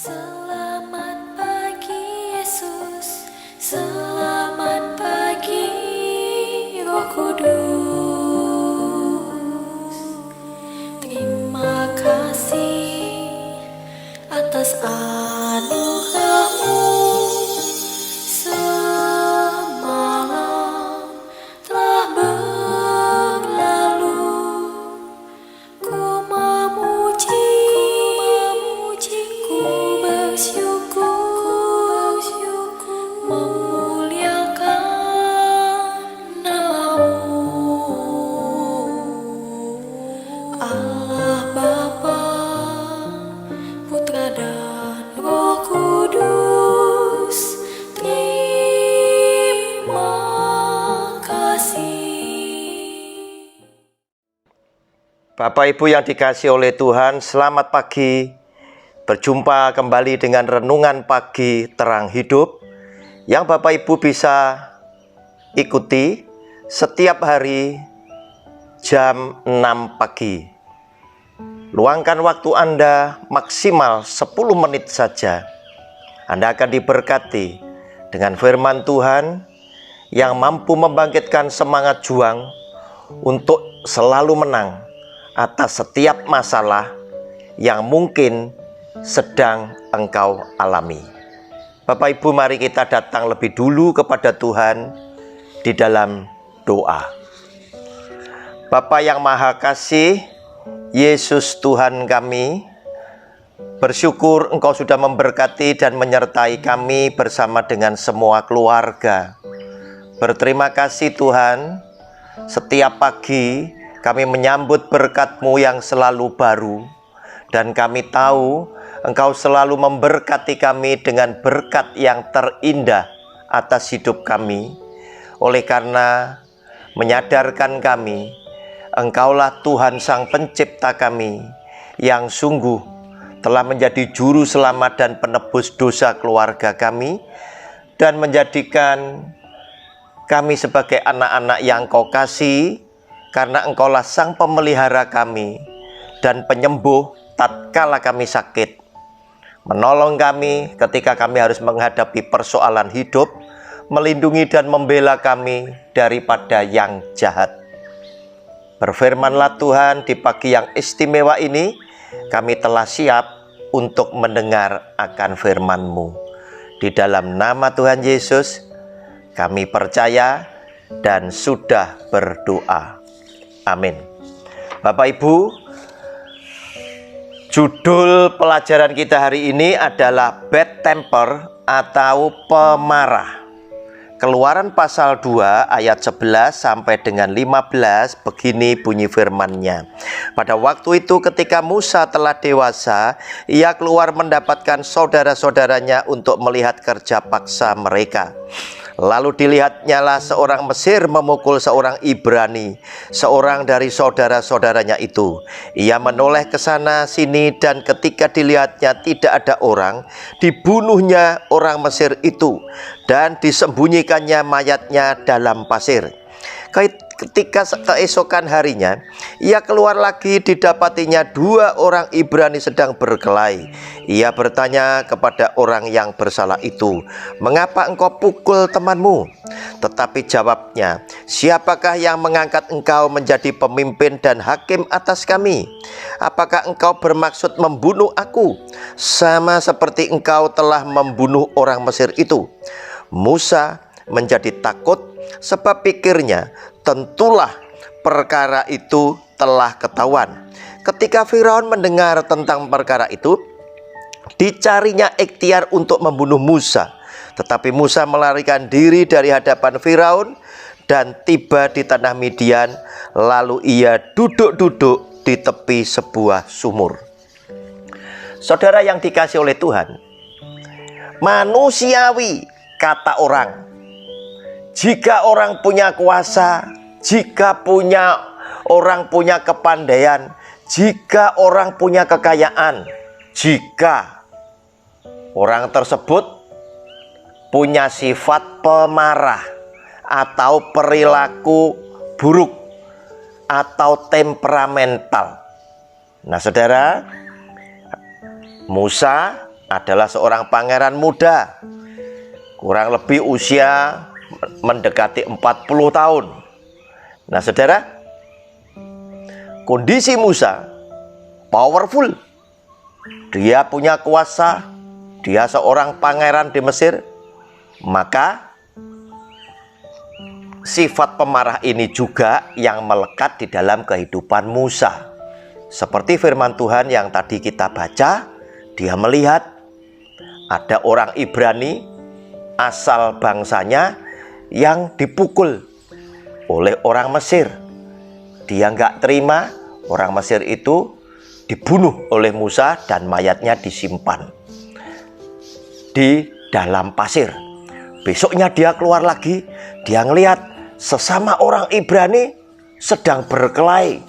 Selamat pagi Yesus, selamat pagi Roh Kudus. Terima kasih atas anugerah-Mu. Semalam telah berlalu, ku memuji, ku bersyukur, memuliakan nama-Mu. Allah Bapa, Putra dan Roh Kudus, terima kasih. Bapak Ibu yang dikasihi oleh Tuhan, selamat pagi. Berjumpa kembali dengan renungan pagi terang hidup yang Bapak Ibu bisa ikuti setiap hari jam 6 pagi. Luangkan waktu Anda maksimal 10 menit saja. Anda akan diberkati dengan firman Tuhan yang mampu membangkitkan semangat juang untuk selalu menang atas setiap masalah yang mungkin sedang engkau alami. Bapak Ibu, mari kita datang lebih dulu kepada Tuhan di dalam doa. Bapa yang Maha Kasih, Yesus Tuhan kami, bersyukur Engkau sudah memberkati dan menyertai kami bersama dengan semua keluarga. Berterima kasih Tuhan, setiap pagi kami menyambut berkat-Mu yang selalu baru, dan kami tahu Engkau selalu memberkati kami dengan berkat yang terindah atas hidup kami. Oleh karena menyadarkan kami, Engkaulah Tuhan Sang Pencipta kami, yang sungguh telah menjadi juru selamat dan penebus dosa keluarga kami, dan menjadikan kami sebagai anak-anak yang Engkau kasih, karena Engkaulah Sang Pemelihara kami dan penyembuh tatkala kami sakit. Menolong kami ketika kami harus menghadapi persoalan hidup, melindungi dan membela kami daripada yang jahat. Berfirmanlah Tuhan, di pagi yang istimewa ini, kami telah siap untuk mendengar akan firman-Mu. Di dalam nama Tuhan Yesus, kami percaya dan sudah berdoa. Amin. Bapak Ibu, judul pelajaran kita hari ini adalah bad temper atau pemarah. Keluaran pasal 2 ayat 11 sampai dengan 15, begini bunyi firman-Nya. Pada waktu itu ketika Musa telah dewasa, ia keluar mendapatkan saudara-saudaranya untuk melihat kerja paksa mereka. Lalu dilihatnyalah seorang Mesir memukul seorang Ibrani, seorang dari saudara-saudaranya itu. Ia menoleh ke sana sini, dan ketika dilihatnya tidak ada orang, dibunuhnya orang Mesir itu, dan disembunyikannya mayatnya dalam pasir. Ketika keesokan harinya, ia keluar lagi, didapatinya 2 orang Ibrani sedang berkelahi. Ia bertanya kepada orang yang bersalah itu, "Mengapa engkau pukul temanmu?" Tetapi jawabnya, "Siapakah yang mengangkat engkau menjadi pemimpin dan hakim atas kami? Apakah engkau bermaksud membunuh aku, sama seperti engkau telah membunuh orang Mesir itu?" Musa menjadi takut, sebab pikirnya, tentulah perkara itu telah ketahuan. Ketika Firaun mendengar tentang perkara itu, dicarinya ikhtiar untuk membunuh Musa. Tetapi Musa melarikan diri dari hadapan Firaun dan tiba di tanah Midian. Lalu ia duduk-duduk di tepi sebuah sumur. Saudara yang dikasihi oleh Tuhan, manusiawi kata orang, jika orang punya kuasa, jika orang punya kepandaian, jika orang punya kekayaan, jika orang tersebut punya sifat pemarah atau perilaku buruk atau temperamental. Nah saudara, Musa adalah seorang pangeran muda, kurang lebih usia mendekati 40 tahun. Nah saudara, kondisi Musa powerful. Dia punya kuasa, dia seorang pangeran di Mesir. Maka sifat pemarah ini juga yang melekat di dalam kehidupan Musa. Seperti firman Tuhan yang tadi kita baca, dia melihat ada orang Ibrani asal bangsanya yang dipukul oleh orang Mesir. Dia nggak terima, orang Mesir itu dibunuh oleh Musa dan mayatnya disimpan di dalam pasir. Besoknya dia keluar lagi, dia ngelihat sesama orang Ibrani sedang berkelahi.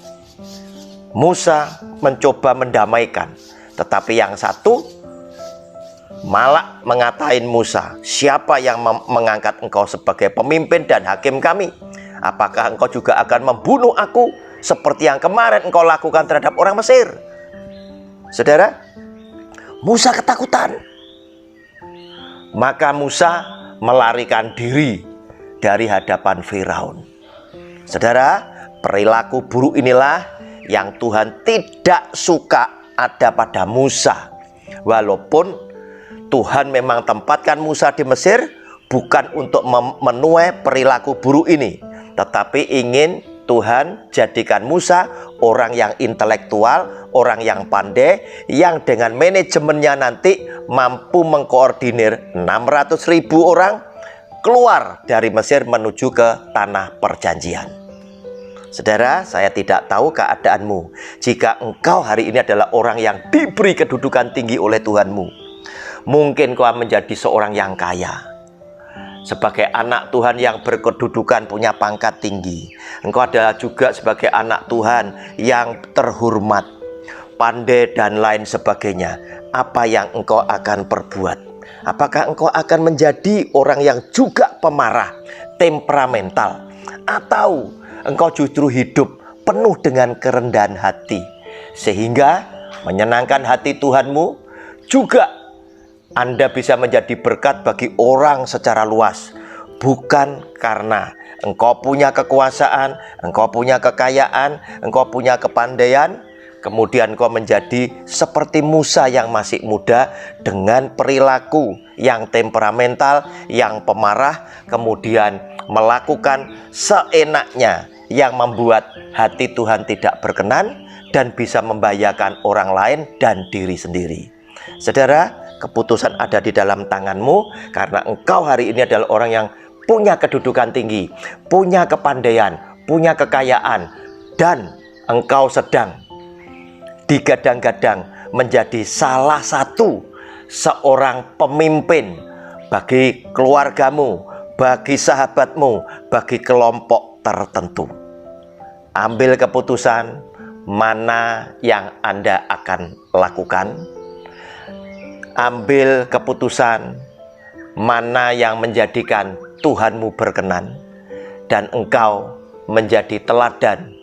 Musa mencoba mendamaikan, tetapi yang satu malah mengatain Musa, "Siapa yang mengangkat engkau sebagai pemimpin dan hakim kami? Apakah engkau juga akan membunuh aku seperti yang kemarin engkau lakukan terhadap orang Mesir?" Saudara, Musa ketakutan. Maka Musa melarikan diri dari hadapan Firaun. Saudara, perilaku buruk inilah yang Tuhan tidak suka ada pada Musa. Walaupun Tuhan memang tempatkan Musa di Mesir bukan untuk menuai perilaku buruk ini, tetapi ingin Tuhan jadikan Musa orang yang intelektual, orang yang pandai, yang dengan manajemennya nanti mampu mengkoordinir 600.000 orang keluar dari Mesir menuju ke tanah perjanjian. Saudara, saya tidak tahu keadaanmu. Jika engkau hari ini adalah orang yang diberi kedudukan tinggi oleh Tuhanmu, mungkin kau menjadi seorang yang kaya. Sebagai anak Tuhan yang berkedudukan, punya pangkat tinggi. Engkau adalah juga sebagai anak Tuhan yang terhormat, pandai dan lain sebagainya. Apa yang engkau akan perbuat? Apakah engkau akan menjadi orang yang juga pemarah, temperamental? Atau engkau justru hidup penuh dengan kerendahan hati, sehingga menyenangkan hati Tuhanmu? Juga Anda bisa menjadi berkat bagi orang secara luas, bukan karena engkau punya kekuasaan, engkau punya kekayaan, engkau punya kepandaian, kemudian engkau menjadi seperti Musa yang masih muda dengan perilaku yang temperamental, yang pemarah, kemudian melakukan seenaknya yang membuat hati Tuhan tidak berkenan dan bisa membahayakan orang lain dan diri sendiri. Saudara, keputusan ada di dalam tanganmu, karena engkau hari ini adalah orang yang punya kedudukan tinggi, punya kepandaian, punya kekayaan, dan engkau sedang digadang-gadang menjadi salah satu seorang pemimpin bagi keluargamu, bagi sahabatmu, bagi kelompok tertentu. Ambil keputusan mana yang Anda akan lakukan. Ambil keputusan mana yang menjadikan Tuhanmu berkenan, dan engkau menjadi teladan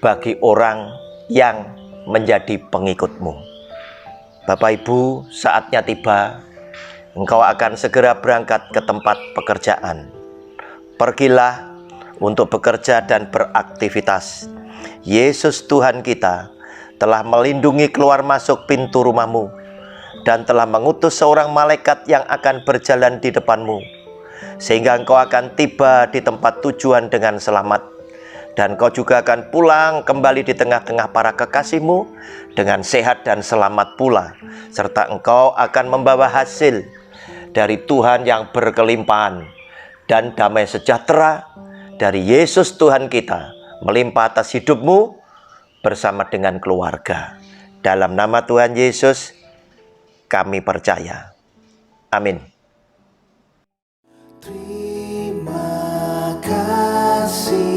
bagi orang yang menjadi pengikutmu. Bapak Ibu, saatnya tiba. Engkau akan segera berangkat ke tempat pekerjaan. Pergilah untuk bekerja dan beraktivitas. Yesus Tuhan kita telah melindungi keluar masuk pintu rumahmu dan telah mengutus seorang malaikat yang akan berjalan di depanmu, sehingga engkau akan tiba di tempat tujuan dengan selamat. Dan kau juga akan pulang kembali di tengah-tengah para kekasihmu dengan sehat dan selamat pula. Serta engkau akan membawa hasil dari Tuhan yang berkelimpahan, dan damai sejahtera dari Yesus Tuhan kita melimpah atas hidupmu bersama dengan keluarga. Dalam nama Tuhan Yesus kami percaya. Amin. Terima kasih.